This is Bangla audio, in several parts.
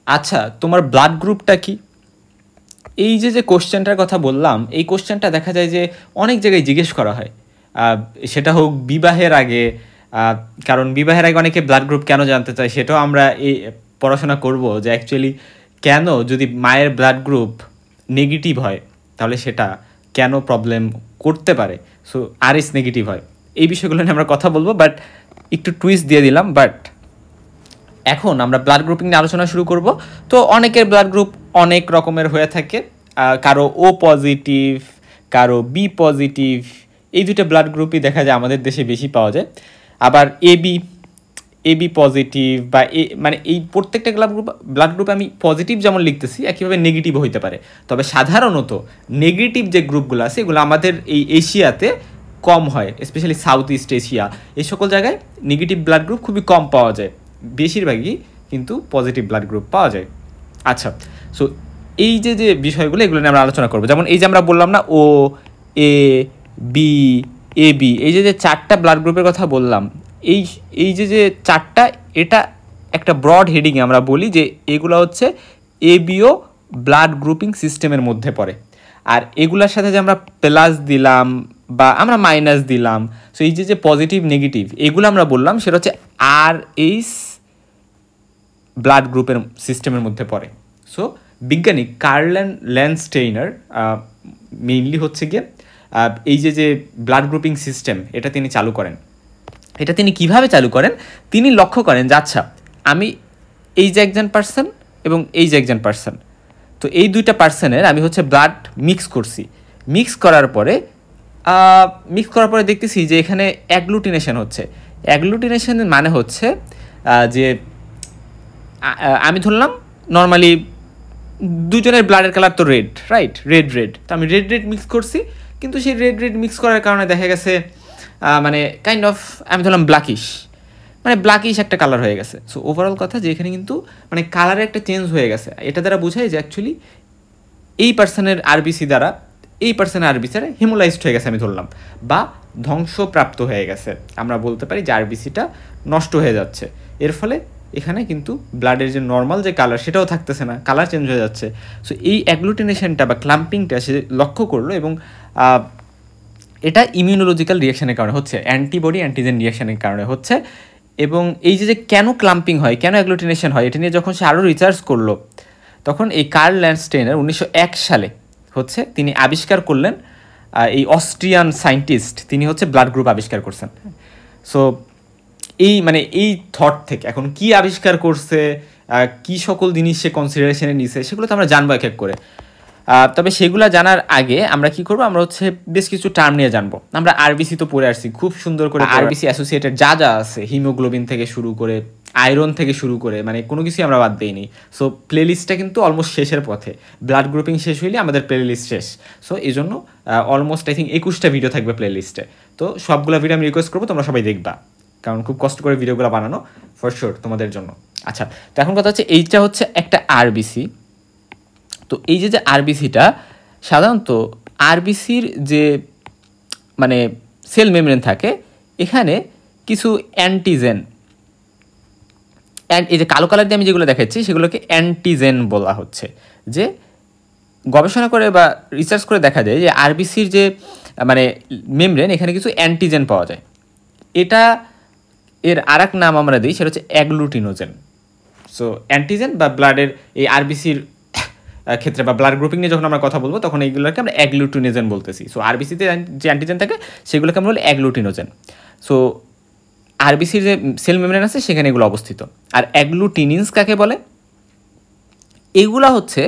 আচ্ছা, তোমার ব্লাড গ্রুপটা কি? এই যে কোশ্চেনটার কথা বললাম, এই কোশ্চেনটা দেখা যায় যে অনেক জায়গায় জিজ্ঞেস করা হয়, সেটা হোক বিবাহের আগে, কারণ বিবাহের আগে অনেকে ব্লাড গ্রুপ কেন জানতে চায় সেটাও আমরা এই পড়াশোনা করব, যে অ্যাকচুয়ালি কেন যদি মায়ের ব্লাড গ্রুপ নেগেটিভ হয় তাহলে সেটা কেন প্রবলেম করতে পারে, সো আরএস নেগেটিভ হয়, এই বিষয়গুলো নিয়ে আমরা কথা বলবো, বাট একটু টুইস্ট দিয়ে দিলাম। বাট এখন আমরা ব্লাড গ্রুপিং নিয়ে আলোচনা শুরু করব। তো অনেকের ব্লাড গ্রুপ অনেক রকমের হয়ে থাকে, কারো ও পজিটিভ, কারো বি পজিটিভ, এই দুটো ব্লাড গ্রুপই দেখা যায় আমাদের দেশে বেশি পাওয়া যায়। আবার এবি পজিটিভ বা মানে এই প্রত্যেকটা ব্লাড গ্রুপ আমি পজিটিভ যেমন লিখতেছি একইভাবে নেগেটিভ হইতে পারে। তবে সাধারণত নেগেটিভ যে গ্রুপগুলো আছে এগুলো আমাদের এই এশিয়াতে কম হয়, স্পেশালি সাউথ ইস্ট এশিয়া, এই সকল জায়গায় নেগেটিভ ব্লাড গ্রুপ খুবই কম পাওয়া যায়, বেশিরভাগই কিন্তু পজিটিভ ব্লাড গ্রুপ পাওয়া যায়। আচ্ছা, সো এই যে বিষয়গুলো এগুলো নিয়ে আমরা আলোচনা করবো। যেমন এই যে আমরা বললাম না ও, এ, বি, এ বি, এই যে চারটা ব্লাড গ্রুপের কথা বললাম, এই যে চারটা, এটা একটা ব্রড হেডিংয়ে আমরা বলি যে এগুলো হচ্ছে এবিও ব্লাড গ্রুপিং সিস্টেমের মধ্যে পড়ে। আর এগুলোর সাথে যে আমরা প্লাস দিলাম বা আমরা মাইনাস দিলাম, সো এই যে পজিটিভ নেগেটিভ এগুলো আমরা বললাম সেটা হচ্ছে আর এইচ ব্লাড গ্রুপের সিস্টেমের মধ্যে পড়ে। সো বিজ্ঞানী কার্ল ল্যান্ডস্টেইনার মেইনলি হচ্ছে গিয়ে এই যে ব্লাড গ্রুপিং সিস্টেম এটা তিনি চালু করেন। এটা তিনি কিভাবে চালু করেন? তিনি লক্ষ্য করেন যে আচ্ছা, আমি এই যে একজন পার্সন এবং এই যে একজন পার্সন, তো এই দুইটা পার্সনের আমি হচ্ছে ব্লাড মিক্স করছি। মিক্স করার পরে দেখতেছি যে এখানে অ্যাগ্লুটিনেশন হচ্ছে। অ্যাগ্লুটিনেশনের মানে হচ্ছে যে আমি ধরলাম নর্মালি দুজনের ব্লাডের কালার তো রেড, রাইট, রেড, তো আমি রেড মিক্স করছি, কিন্তু সেই রেড মিক্স করার কারণে দেখা গেছে মানে কাইন্ড অফ আমি ধরলাম ব্ল্যাকিশ একটা কালার হয়ে গেছে। সো ওভারঅল কথা যে এখানে কিন্তু মানে কালারের একটা চেঞ্জ হয়ে গেছে, এটা দ্বারা বোঝায় যে অ্যাকচুয়ালি এই পার্সনের আরবিসি দ্বারা এই পার্সনের আরবিসি হিমোলাইজড হয়ে গেছে আমি ধরলাম, বা ধ্বংসপ্রাপ্ত হয়ে গেছে, আমরা বলতে পারি যে আরবিসিটা নষ্ট হয়ে যাচ্ছে। এর ফলে এখানে কিন্তু ব্লাডের যে নর্মাল যে কালার সেটাও থাকতেছে না, কালার চেঞ্জ হয়ে যাচ্ছে। সো এই অ্যাগ্লুটিনেশনটা বা ক্লাম্পিংটা সে লক্ষ্য করলো, এবং এটা ইমিউনোলজিক্যাল রিয়াকশানের কারণে হচ্ছে, অ্যান্টিবডি অ্যান্টিজেন রিয়াকশানের কারণে হচ্ছে। এবং এই যে কেন ক্লাম্পিং হয়, কেন অ্যাগ্লুটিনেশন হয়, এটা নিয়ে যখন সে আরও রিসার্চ করলো, তখন এই কার্ল ল্যান্ডস্টেইনার 1901 সালে হচ্ছে তিনি আবিষ্কার করলেন, এই অস্ট্রিয়ান সায়েন্টিস্ট, তিনি হচ্ছে ব্লাড গ্রুপ আবিষ্কার করছেন। সো এই থট থেকে এখন কি আবিষ্কার করছে, কি সকল জিনিস সে কনসিডারেশনে নিছে, সেগুলো তো আমরা জানবো এক এক করে। তবে সেগুলো জানার আগে আমরা কি করবো, আমরা হচ্ছে বেশ কিছু টার্ম নিয়ে জানবো। আমরা আরবিসি তো পড়ে আসছি খুব সুন্দর করে, আরবিসি অ্যাসোসিয়েটেড যা আছে, হিমোগ্লোবিন থেকে শুরু করে আয়রন থেকে শুরু করে মানে কোনো কিছুই আমরা বাদ দিইনি। সো প্লেলিস্টটা কিন্তু অলমোস্ট শেষের পথে, ব্লাড গ্রুপিং শেষ হইলে আমাদের প্লেলিস্ট শেষ। সো এই জন্য অলমোস্ট আই থিঙ্ক 21টা ভিডিও থাকবে প্লেলিস্টে। তো সবগুলো ভিডিও আমি রিকোয়েস্ট করবো তোমরা সবাই দেখবা, কারণ খুব কষ্ট করে ভিডিওগুলো বানানো ফর শিওর তোমাদের জন্য। আচ্ছা, তো এখন কথা হচ্ছে এইটা হচ্ছে একটা আরবিসি। তো এই যে আরবিসিটা সাধারণত আরবিসির যে মানে সেল মেমব্রেন থাকে, এখানে কিছু অ্যান্টিজেন, এই যে কালো কালার দিয়ে আমি যেগুলো দেখাচ্ছি সেগুলোকে অ্যান্টিজেন বলা হচ্ছে। যে গবেষণা করে বা রিসার্চ করে দেখা যায় যে আরবিসির যে মানে মেমব্রেন, এখানে কিছু অ্যান্টিজেন পাওয়া যায়। এটা এর আর এক নাম আমরা দিই, সেটা হচ্ছে অ্যাগ্লুটিনোজেন। সো অ্যান্টিজেন বা ব্লাডের এই আরবিসির ক্ষেত্রে বা ব্লাড গ্রুপিং নিয়ে যখন আমরা কথা বলবো তখন এইগুলোকে আমরা অ্যাগ্লুটিনোজেন বলতেছি। সো আরবিসিতে যে অ্যান্টিজেন থাকে সেগুলোকে আমরা বলি অ্যাগ্লুটিনোজেন। সো আরবিসির যে সেল মেমব্রেন আছে সেখানে এগুলো অবস্থিত। আর অ্যাগ্লুটিনিনস কাকে বলে? এগুলা হচ্ছে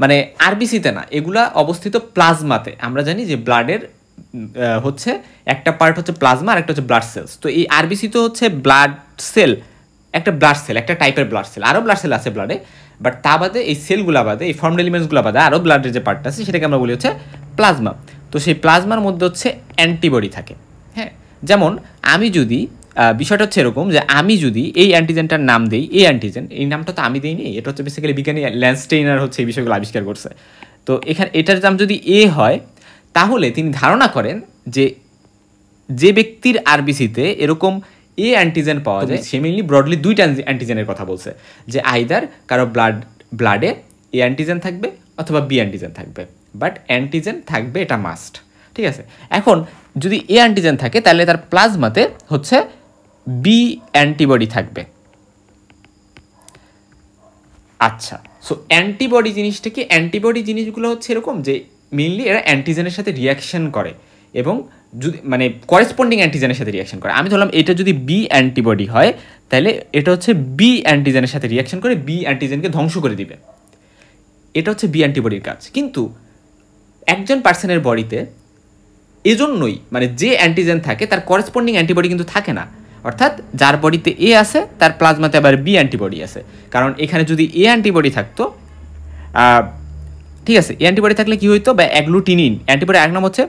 মানে আরবিসিতে না, এগুলা অবস্থিত প্লাজমাতে। আমরা জানি যে ব্লাডের হচ্ছে একটা পার্ট হচ্ছে প্লাজমা আর একটা হচ্ছে ব্লাড সেলস। তো এই আরবিসি তো হচ্ছে ব্লাড সেল, একটা ব্লাড সেল, একটা টাইপের ব্লাড সেল। আরও ব্লাড সেল আছে ব্লাডে, বাট তা বাদে এই সেলগুলো বাদে, এই ফর্মড এলিমেন্টসগুলো বাদে আরও ব্লাডের যে পার্টটা আছে সেটাকে আমরা বলি হচ্ছে প্লাজমা। তো সেই প্লাজমার মধ্যে হচ্ছে অ্যান্টিবডি থাকে। হ্যাঁ, যেমন আমি যদি বিষয়টা হচ্ছে এরকম যে আমি যদি এই অ্যান্টিজেনটার নাম দিই এ অ্যান্টিজেন, এই নামটা তো আমি দিইনি, এটা হচ্ছে বেসিক্যালি বিজ্ঞানী ল্যান্ডস্টেইনার হচ্ছে এই বিষয়গুলো আবিষ্কার করছে। তো এখানে এটার নাম যদি এ হয়, তাহলে তিনি ধারণা করেন যে ব্যক্তির আরবিসিতে এরকম এ অ্যান্টিজেন পাওয়া যায়, সে মেইনলি ব্রডলি দুইটা অ্যান্টিজেনের কথা বলছে, যে আইদার কারো ব্লাডে এ অ্যান্টিজেন থাকবে অথবা বি অ্যান্টিজেন থাকবে, বাট অ্যান্টিজেন থাকবে, এটা মাস্ট। ঠিক আছে, এখন যদি এ অ্যান্টিজেন থাকে তাহলে তার প্লাজমাতে হচ্ছে বি অ্যান্টিবডি থাকবে। আচ্ছা, সো অ্যান্টিবডি জিনিসটা কি? অ্যান্টিবডি জিনিসগুলো হচ্ছে এরকম যে মেইনলি এরা অ্যান্টিজেনের সাথে রিয়াকশন করে এবং যদি মানে করেসপন্ডিং অ্যান্টিজেনের সাথে রিয়াকশন করে। আমি ধরলাম এটা যদি বি অ্যান্টিবডি হয় তাহলে এটা হচ্ছে বি অ্যান্টিজেনের সাথে রিয়াকশন করে বি অ্যান্টিজেনকে ধ্বংস করে দিবে, এটা হচ্ছে বি অ্যান্টিবডির কাজ। কিন্তু একজন পার্সনের বডিতে এজন্যই মানে যে অ্যান্টিজেন থাকে তার করেসপন্ডিং অ্যান্টিবডি কিন্তু থাকে না, অর্থাৎ যার বডিতে এ আছে তার প্লাজমাতে আবার বি অ্যান্টিবডি আছে। কারণ এখানে যদি এ অ্যান্টিবডি থাকতো, ঠিক আছে, এ অ্যান্টিবডি থাকলে কি হইতো, বা অ্যাগ্লুটিনিন অ্যান্টিবডি এক নাম হচ্ছে,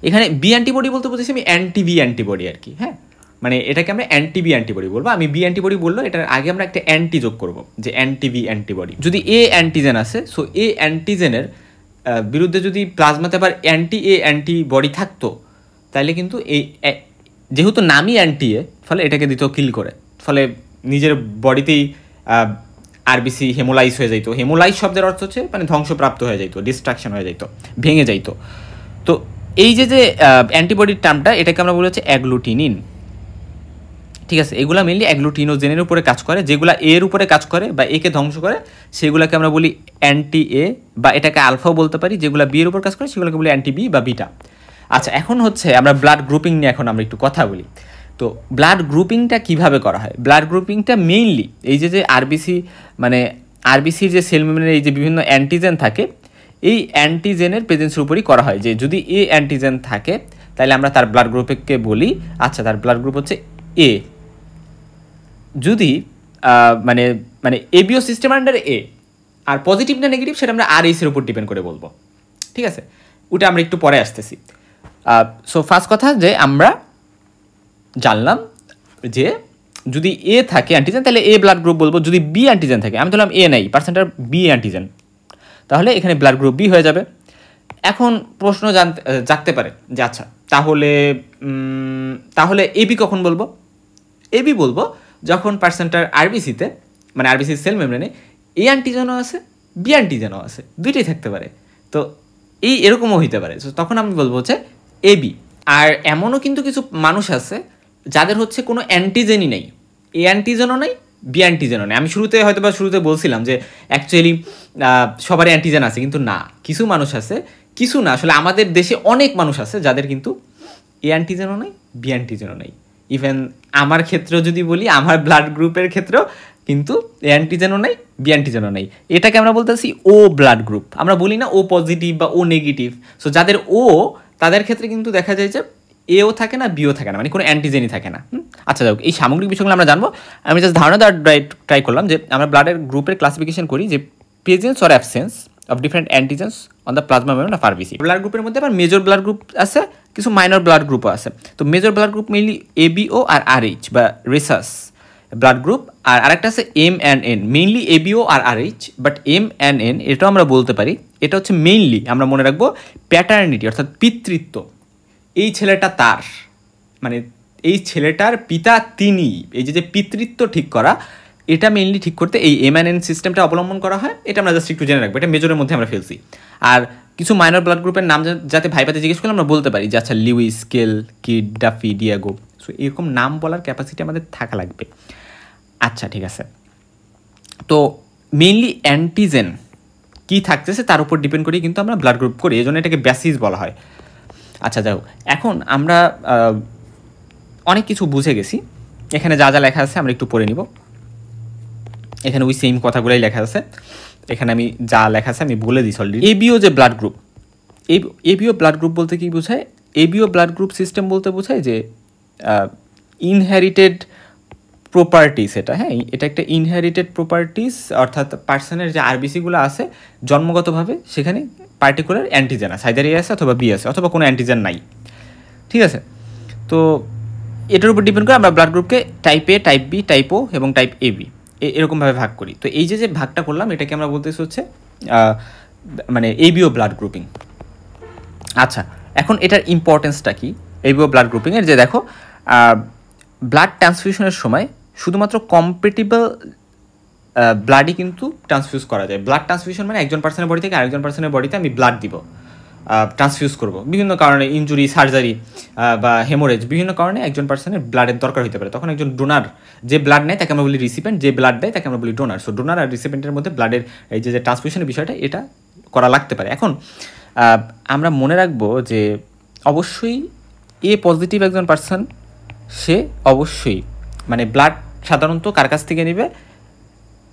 এখানে বি অ্যান্টিবডি বলতে বুঝেছি আমি অ্যান্টি বি অ্যান্টিবডি আর কি। হ্যাঁ, মানে এটাকে আমরা অ্যান্টি বি অ্যান্টিবডি বলবো। আমি বি অ্যান্টিবডি বললো, এটার আগে আমরা একটা অ্যান্টি যোগ করবো, যে অ্যান্টি বি অ্যান্টিবডি। যদি এ অ্যান্টিজেন আছে, সো এ অ্যান্টিজেনের বিরুদ্ধে যদি প্লাজমাতে আবার অ্যান্টি এ অ্যান্টিবডি থাকতো তাহলে কিন্তু এই যেহেতু নামই অ্যান্টি এ, ফলে এটাকে দিত কিল করে, ফলে নিজের বডিতেই আরবিসি হেমোলাইজ হয়ে যাইতো। হেমোলাইজ শব্দের অর্থ হচ্ছে মানে ধ্বংসপ্রাপ্ত হয়ে যাইতো, ডিস্ট্রাকশন হয়ে যাইতো, ভেঙে যাইতো। তো এই যে অ্যান্টিবডির টার্মটা, এটাকে আমরা বলি হচ্ছে অ্যাগ্লুটিনিন। ঠিক আছে, এগুলা মেনলি অ্যাগ্লুটিনোজেনের উপরে কাজ করে, যেগুলা এর উপরে কাজ করে বা একে ধ্বংস করে সেগুলোকে আমরা বলি অ্যান্টি এ, বা এটাকে আলফাও বলতে পারি। যেগুলো বি এর উপর কাজ করে সেগুলোকে বলি অ্যান্টি বি বা বিটা। আচ্ছা, এখন হচ্ছে আমরা ব্লাড গ্রুপিং নিয়ে এখন আমরা একটু কথা বলি। তো ব্লাড গ্রুপিংটা কিভাবে করা হয়? ব্লাড গ্রুপিংটা মেইনলি এই যে আরবিসি মানে আরবিসির যে সেল মেমব্রেনের এই যে বিভিন্ন অ্যান্টিজেন থাকে, এই অ্যান্টিজেনের প্রেজেন্সের উপরই করা হয়। যে যদি এ অ্যান্টিজেন থাকে তাহলে আমরা তার ব্লাড গ্রুপকে বলি আচ্ছা তার ব্লাড গ্রুপ হচ্ছে এ। যদি মানে মানে এবিও সিস্টেম আন্ডার এ, আর পজিটিভ না নেগেটিভ সেটা আমরা আর এইসের উপর ডিপেন্ড করে বলবো। ঠিক আছে, ওটা আমরা একটু পরে আসতেছি। সো ফার্স্ট কথা যে আমরা জানলাম যে যদি এ থাকে অ্যান্টিজেন তাহলে এ ব্লাড গ্রুপ বলবো। যদি বি অ্যান্টিজেন থাকে, আমি ধরলাম এ নাই, পার্সেন্টার বি অ্যান্টিজেন, তাহলে এখানে ব্লাড গ্রুপ বি হয়ে যাবে। এখন প্রশ্ন জাগতে পারে যে আচ্ছা তাহলে এবি কখন বলবো? এবি বলবো যখন পার্সেন্টার আরবিসিতে মানে আরবিসির সেল মেমব্রেনে এ অ্যান্টিজেনও আছে বি অ্যান্টিজেনও আছে, দুইটাই থাকতে পারে। তো এরকমও হইতে পারে, তখন আমি বলবো হচ্ছে এবি। আর এমনও কিন্তু কিছু মানুষ আছে যাদের হচ্ছে কোনো অ্যান্টিজেনই নেই, এ অ্যান্টিজেনও নেই বি অ্যান্টিজেনও নেই। আমি শুরুতে বলছিলাম যে অ্যাকচুয়ালি সবারই অ্যান্টিজেন আছে, কিন্তু না, কিছু মানুষ আছে, কিছু না আসলে আমাদের দেশে অনেক মানুষ আছে যাদের কিন্তু এ অ্যান্টিজেনও নেই বি অ্যান্টিজেনও নেই। ইভেন আমার ক্ষেত্রেও যদি বলি, আমার ব্লাড গ্রুপের ক্ষেত্রেও কিন্তু এ অ্যান্টিজেনও নেই বি অ্যান্টিজেনও নেই। এটাকে আমরা বলতেছি ও ব্লাড গ্রুপ, আমরা বলি না ও পজিটিভ বা ও নেগেটিভ। সো যাদের ও, তাদের ক্ষেত্রে কিন্তু দেখা যায় যে এও থাকে না বিও থাকে না, মানে কোনো অ্যান্টিজেনই থাকে না। আচ্ছা যাক, এই সামগ্রিক বিষয়গুলো আমরা জানবো। আমি জাস্ট ধারণা দেওয়ার ট্রাই করলাম যে আমরা ব্লাডের গ্রুপের ক্লাসিফিকেশন করি যে presence or absence of different antigens on the plasma membrane of RBC. Blood গ্রুপের মধ্যে আবার মেজর ব্লাড গ্রুপ আছে, কিছু মাইনর ব্লাড গ্রুপও আছে। তো major blood group mainly ABO আর আরএইচ বা রেসাস ব্লাড গ্রুপ, আর আরেকটা আছে M and N, mainly ABO R Rh, but M and N এটাও আমরা বলতে পারি। এটা হচ্ছে মেইনলি আমরা মনে রাখবো প্যাটার্নিটি অর্থাৎ পিতৃত্ব, এই ছেলেটা তার মানে এই ছেলেটার পিতা তিনি, এই যে পিতৃত্ব ঠিক করা, এটা মেইনলি ঠিক করতে এই এম অ্যান্ড এন সিস্টেমটা অবলম্বন করা হয়। এটা আমরা জাস্ট একটু জেনে রাখবো, এটা মেজরের মধ্যে আমরা ফেলছি। আর কিছু মাইনর ব্লাড গ্রুপের নাম যাতে ভাইপাতে জিজ্ঞেস করলে আমরা বলতে পারি যে আচ্ছা Lewis, Kell, Kidd, Duffy, Diego. So এরকম নাম বলার ক্যাপাসিটি আমাদের থাকা লাগবে। আচ্ছা ঠিক আছে, তো মেইনলি অ্যান্টিজেন কী থাকতেছে তার উপর ডিপেন্ড করেই কিন্তু আমরা ব্লাড গ্রুপ করি, এই জন্য এটাকে বেসিস বলা হয়। আচ্ছা যাও, এখন আমরা অনেক কিছু বুঝে গেছি। এখানে যা যা লেখা আছে আমরা একটু পড়ে নিব। এখানে ওই সেম কথাগুলোই লেখা আছে, এখানে আমি যা লেখা আছে আমি বলে দিই অলরেডি। এবিও যে blood group, ABO blood group বলতে কি বোঝায়? এবিও ব্লাড গ্রুপ সিস্টেম বলতে বোঝায় যে ইনহেরিটেড প্রপার্টিস, এটা হ্যাঁ, এটা একটা ইনহেরিটেড প্রপার্টিস, অর্থাৎ পার্সনের যে আরবিসিগুলো আছে জন্মগতভাবে সেখানে পার্টিকুলার অ্যান্টিজেন আছে, আইদার এ আছে অথবা বি আছে অথবা কোনো অ্যান্টিজেন নাই। ঠিক আছে, তো এটার উপর ডিপেন্ড করে আমরা ব্লাড গ্রুপকে টাইপ এ, টাইপ বি, টাইপ ও এবং টাইপ এ বি এরকমভাবে ভাগ করি। তো এই যে ভাগটা করলাম এটাকে আমরা বলতেছি হচ্ছে মানে এবিও ব্লাড গ্রুপিং। আচ্ছা, এখন এটার ইম্পর্টেন্সটা কি এবিও ব্লাড গ্রুপিংয়ের? যে দেখো ব্লাড ট্রান্সফিউশনের সময় শুধুমাত্র কম্পেটিবল ব্লাডই কিন্তু ট্রান্সফিউজ করা যায়। ব্লাড ট্রান্সফিউশন মানে একজন পার্সনের বডি থেকে আরেকজন পার্সনের বডিতে আমি ব্লাড দিব, ট্রান্সফিউজ করব, বিভিন্ন কারণে ইনজুরি, সার্জারি বা হেমোরেজ, বিভিন্ন কারণে একজন পার্সনের ব্লাডের দরকার হতে পারে। তখন একজন ডোনার, যে ব্লাড নেয় তাকে আমরা বলি রিসিপেন্ট, যে ব্লাড দেয় তাকে আমরা বলি ডোনার। সো ডোনার আর রিসিপেন্টের মধ্যে ব্লাডের এই যে ট্রান্সফিউশনের বিষয়টা, এটা করা লাগতে পারে। এখন আমরা মনে রাখবো যে অবশ্যই এ পজিটিভ একজন পার্সন, সে অবশ্যই মানে ব্লাড সাধারণত কার কাছ থেকে নেবে,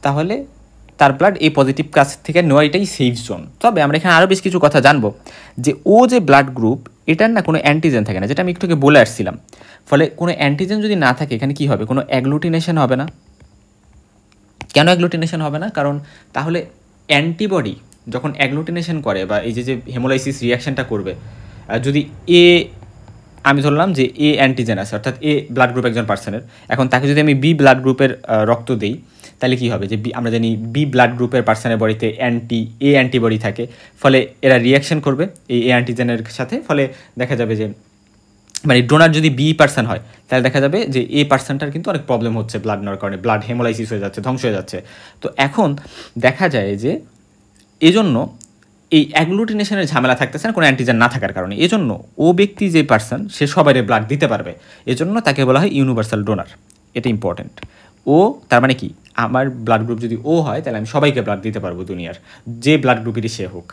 তাহলে তার ব্লাড এ পজিটিভ কাছ থেকে নেওয়া, এটাই সেফ জোন। তবে আমরা এখানে আরও বেশ কিছু কথা জানবো, যে ও যে ব্লাড গ্রুপ, এটার না কোনো অ্যান্টিজেন থাকে না, যেটা আমি একটু আগে বলে আসছিলাম। ফলে কোনো অ্যান্টিজেন যদি না থাকে, এখানে কী হবে, কোনো অ্যাগ্লুটিনেশন হবে না। কেন অ্যাগ্লুটিনেশন হবে না? কারণ তাহলে অ্যান্টিবডি যখন অ্যাগ্লুটিনেশন করে বা এই যে হেমোলাইসিস রিয়াকশানটা করবে, যদি আমি ধরলাম যে এ অ্যান্টিজেন আছে, অর্থাৎ এ ব্লাড গ্রুপ একজন পার্সনের, এখন তাকে যদি আমি বি ব্লাড গ্রুপের রক্ত দিই, তাহলে কী হবে, যে আমরা জানি বি ব্লাড গ্রুপের পার্সনের বডিতে এ অ্যান্টিবডি থাকে, ফলে এরা রিয়াকশন করবে এই এ অ্যান্টিজেনের সাথে। ফলে দেখা যাবে যে মানে ডোনার যদি বি পার্সন হয়, তাহলে দেখা যাবে যে এ পার্সনটার কিন্তু অনেক প্রবলেম হচ্ছে ব্লাড নেওয়ার কারণে, ব্লাড হেমোলাইসিস হয়ে যাচ্ছে, ধ্বংস হয়ে যাচ্ছে। তো এখন দেখা যায় যে এজন্য এই অ্যাগ্লুটিনেশনের ঝামেলা থাকতেছে না কোনো অ্যান্টিজেন না থাকার কারণে। এজন্য ও ব্যক্তি যে পার্সন, সে সবাইরে ব্লাড দিতে পারবে, এজন্য তাকে বলা হয় ইউনিভার্সাল ডোনার। এটা ইম্পর্টেন্ট। ও তার মানে কি, আমার ব্লাড গ্রুপ যদি ও হয়, তাহলে আমি সবাইকে ব্লাড দিতে পারবো দুনিয়ার, যে ব্লাড গ্রুপেরই সে হোক।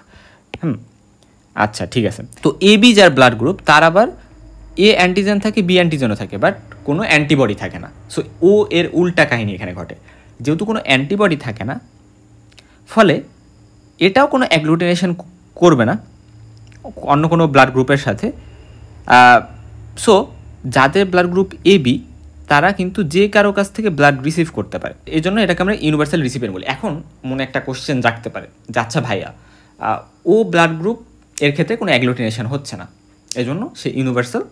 আচ্ছা, ঠিক আছে। তো এ বি যার ব্লাড গ্রুপ, তার আবার এ অ্যান্টিজেন থাকে, বি অ্যান্টিজেনও থাকে, বাট কোনো অ্যান্টিবডি থাকে না। সো ও এর উল্টা কাহিনী এখানে ঘটে। যেহেতু কোনো অ্যান্টিবডি থাকে না, ফলে এটাও কোনো অ্যাগ্লুটিনেশন করবে না অন্য কোনো ব্লাড গ্রুপের সাথে। সো যাদের ব্লাড গ্রুপ এ বি, তারা কিন্তু যে কারো কাছ থেকে ব্লাড রিসিভ করতে পারে, এই জন্য এটাকে আমরা ইউনিভার্সাল রিসিপিয়েন্ট বলি। এখন মনে একটা কোশ্চেন জাগতে পারে যে আচ্ছা ভাইয়া, ও ব্লাড গ্রুপ এর ক্ষেত্রে কোনো অ্যাগ্লুটিনেশন হচ্ছে না, এজন্য সে ইউনিভার্সাল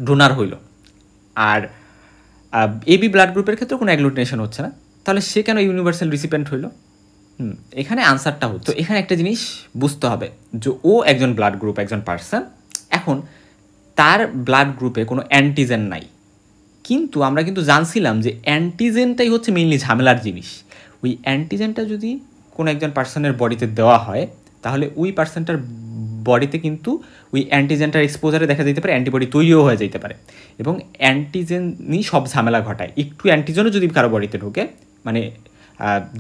ডোনার হইল, আর এবি ব্লাড গ্রুপের ক্ষেত্রে কোনো অ্যাগ্লুটিনেশন হচ্ছে না, তাহলে সে কেন ইউনিভার্সাল রিসিপিয়েন্ট হইল? এখানে আনসারটা হচ্ছে, তো এখানে একটা জিনিস বুঝতে হবে যে ও একজন ব্লাড গ্রুপ, একজন পার্সন, এখন তার ব্লাড গ্রুপে কোনো অ্যান্টিজেন নাই, কিন্তু আমরা কিন্তু জানছিলাম যে অ্যান্টিজেনটাই হচ্ছে মেইনলি ঝামেলার জিনিস। ওই অ্যান্টিজেনটা যদি কোনো একজন পার্সনের বডিতে দেওয়া হয়, তাহলে ওই পার্সনটার বডিতে কিন্তু ওই অ্যান্টিজেনটার এক্সপোজারে দেখা যেতে পারে অ্যান্টিবডি তৈরিও হয়ে যেতে পারে, এবং অ্যান্টিজেনই সব ঝামেলা ঘটায়। একটু অ্যান্টিজেনও যদি কারো বডিতে ঢোকে, মানে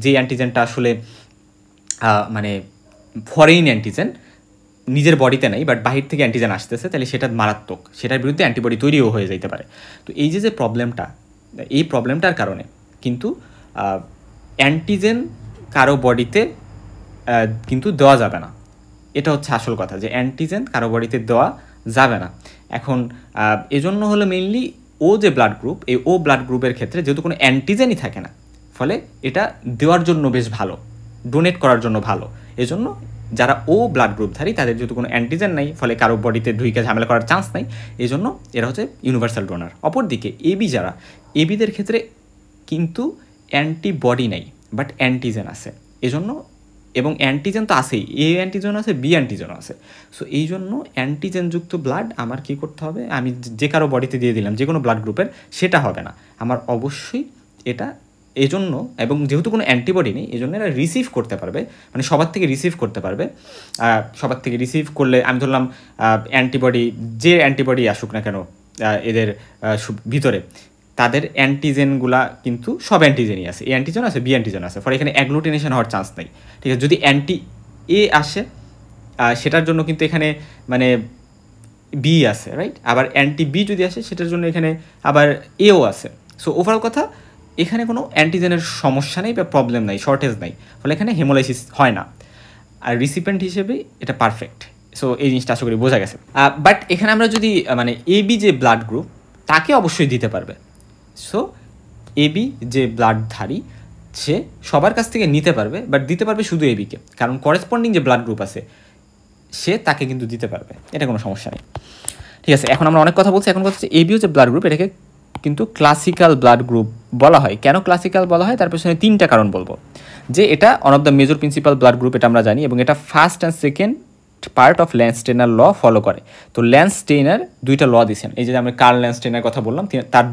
যে অ্যান্টিজেনটা আসলে মানে ফরেইন অ্যান্টিজেন, নিজের বডিতে নেই বাট বাহির থেকে অ্যান্টিজেন আসতেছে, তাহলে সেটা মারাত্মক, সেটার বিরুদ্ধে অ্যান্টিবডি তৈরিও হয়ে যেতে পারে। তো এই যে প্রবলেমটা, এই প্রবলেমটার কারণে কিন্তু অ্যান্টিজেন কারো বডিতে কিন্তু দেওয়া যাবে না। এটা হচ্ছে আসল কথা, যে অ্যান্টিজেন কারো বডিতে দেওয়া যাবে না। এখন এজন্য হলো মেইনলি ও যে ব্লাড গ্রুপ, এই ও ব্লাড গ্রুপের ক্ষেত্রে যেহেতু কোনো অ্যান্টিজেনই থাকে না, ফলে এটা দেওয়ার জন্য বেশ ভালো, ডোনেট করার জন্য ভালো। এজন্য যারা ও ব্লাড গ্রুপধারী, তাদের যেহেতু কোনো অ্যান্টিজেন নাই, ফলে কারো বডিতে ঢুইকে ঝামেলা করার চান্স নাই, এই জন্য এরা হচ্ছে ইউনিভার্সাল ডোনার। অপরদিকে এবি যারা, এবিদের ক্ষেত্রে কিন্তু অ্যান্টিবডি নাই বাট অ্যান্টিজেন আছে, এজন্য, এবং অ্যান্টিজেন তো আছেই, এ অ্যান্টিজেন আছে, বি অ্যান্টিজেন আছে। সো এই জন্য অ্যান্টিজেনযুক্ত ব্লাড আমার কী করতে হবে, আমি যে কারো বডিতে দিয়ে দিলাম যে কোনো ব্লাড গ্রুপের, সেটা হবে না, আমার অবশ্যই এটা এজন্য, এবং যেহেতু কোনো অ্যান্টিবডি নেই, এই জন্য এরা রিসিভ করতে পারবে, মানে সবার থেকে রিসিভ করতে পারবে। সবার থেকে রিসিভ করলে আমি ধরলাম অ্যান্টিবডি, যে অ্যান্টিবডি আসুক না কেন এদের ভিতরে, তাদের অ্যান্টিজেনগুলা কিন্তু সব অ্যান্টিজেনই আছে, এ অ্যান্টিজেন আছে, বি অ্যান্টিজেন আছে, ফলে এখানে অ্যাগ্লুটিনেশন হওয়ার চান্স নেই। ঠিক আছে, যদি অ্যান্টি এ আসে সেটার জন্য কিন্তু এখানে মানে বি আছে, রাইট, আবার অ্যান্টি বি যদি আসে সেটার জন্য এখানে আবার এও আছে। সো ওভারঅল কথা, এখানে কোনো অ্যান্টিজেনের সমস্যা নেই বা প্রবলেম নাই, শর্টেজ নাই, ফলে এখানে হেমোলাইসিস হয় না, আর রিসিপিয়েন্ট হিসেবে এটা পারফেক্ট। সো এই জিনিসটা আশা করি বোঝা গেছে। বাট এখানে আমরা যদি মানে এবি যে ব্লাড গ্রুপ, তাকে অবশ্যই দিতে পারবে। সো এবি যে ব্লাডধারী, সে সবার কাছ থেকে নিতে পারবে, বাট দিতে পারবে শুধু এবিকে, কারণ করেসপন্ডিং যে ব্লাড গ্রুপ আছে সে তাকে কিন্তু দিতে পারবে, এটা কোনো সমস্যা নেই। ঠিক আছে, এখন আমরা অনেক কথা বলছি, এখন কথা হচ্ছে এবিও যে ব্লাড গ্রুপ, এটাকে কিন্তু ক্লাসিক্যাল ব্লাড গ্রুপ বলা হয়। কেন ক্লাসিক্যাল বলা হয়, তার পেছনে 3টা কারণ বলবো। যে এটা one of the major principal blood group, এটা আমরা জানি, এবং এটা first and second part of Landsteiner law follow করে। তো ল্যান্সটেনার দুইটা ল দিয়েছেন, এই যে আমরা কার্ল ল্যান্সটেনার কথা বললাম, তার